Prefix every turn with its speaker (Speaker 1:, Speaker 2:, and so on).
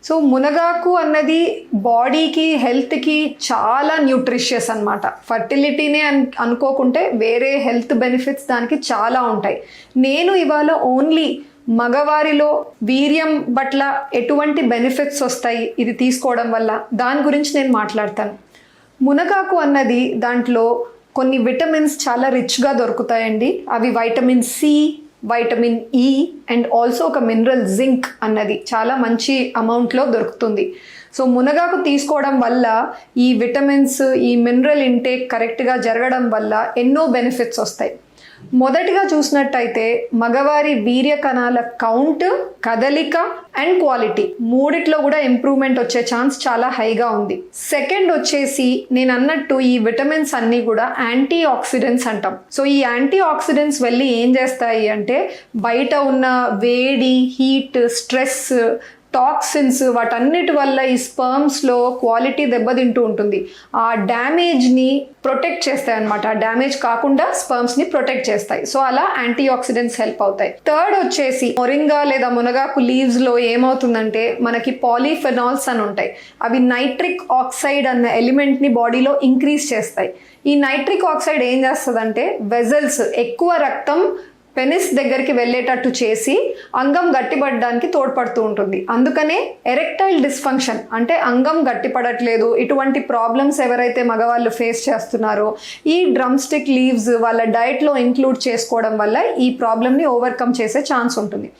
Speaker 1: So మునగాకు అన్నది బాడీకి హెల్త్కి చాలా న్యూట్రిషియస్ అన్నమాట. ఫర్టిలిటీనే అనుకోకుంటే వేరే హెల్త్ బెనిఫిట్స్ దానికి చాలా ఉంటాయి. నేను ఇవాళ ఓన్లీ మగవారిలో వీర్యం పట్ల ఎటువంటి బెనిఫిట్స్ వస్తాయి ఇది తీసుకోవడం వల్ల దాని గురించి నేను మాట్లాడతాను. మునగాకు అన్నది దాంట్లో కొన్ని విటమిన్స్ చాలా రిచ్గా దొరుకుతాయండి. అవి vitamin C, vitamin E and also ఒక మినరల్ జింక్ అన్నది చాలా మంచి అమౌంట్లో దొరుకుతుంది. సో మునగాకు తీసుకోవడం వల్ల ఈ విటమిన్స్, ఈ మినరల్ ఇంటేక్ కరెక్ట్గా జరగడం వల్ల ఎన్నో బెనిఫిట్స్ వస్తాయి. మొదటిగా చూసినట్టయితే మగవారి వీర్య కణాల కౌంట్, కదలిక అండ్ క్వాలిటీ మూడిట్లో కూడా ఇంప్రూవ్మెంట్ వచ్చే ఛాన్స్ చాలా హైగా ఉంది. సెకండ్ వచ్చేసి నేను అన్నట్టు ఈ విటమిన్స్ అన్నీ కూడా యాంటీ ఆక్సిడెంట్స్ అంటాం. సో ఈ యాంటీ ఆక్సిడెంట్స్ వెళ్ళి ఏం చేస్తాయి అంటే బయట ఉన్న వేడి, హీట్, స్ట్రెస్, టాక్సిన్స్ వాటన్నిటి వల్ల ఈ స్పర్మ్స్లో క్వాలిటీ దెబ్బతింటూ ఉంటుంది. ఆ డ్యామేజ్ని ప్రొటెక్ట్ చేస్తాయి అనమాట. ఆ డ్యామేజ్ కాకుండా స్పర్మ్స్ని ప్రొటెక్ట్ చేస్తాయి. సో అలా యాంటీ ఆక్సిడెంట్స్ హెల్ప్ అవుతాయి. థర్డ్ వచ్చేసి మొరింగా లేదా మునగాకు లీవ్స్లో ఏమవుతుందంటే మనకి పాలీఫెనాల్స్ అని ఉంటాయి. అవి నైట్రిక్ ఆక్సైడ్ అన్న ఎలిమెంట్ని బాడీలో ఇంక్రీజ్ చేస్తాయి. ఈ నైట్రిక్ ఆక్సైడ్ ఏం చేస్తుందంటే వెజల్స్, ఎక్కువ రక్తం పెనిస్ దగ్గరికి వెళ్ళేటట్టు చేసి అంగం గట్టిపడడానికి తోడ్పడుతూ ఉంటుంది. అందుకనే ఎరెక్టైల్ డిస్ఫంక్షన్ అంటే అంగం గట్టిపడట్లేదు, ఇటువంటి ప్రాబ్లమ్స్ ఎవరైతే మగవాళ్ళు ఫేస్ చేస్తున్నారో ఈ డ్రమ్ స్టిక్ లీవ్స్ వాళ్ళ డైట్లో ఇంక్లూడ్ చేసుకోవడం వల్ల ఈ ప్రాబ్లమ్ని ఓవర్కమ్ చేసే ఛాన్స్ ఉంటుంది.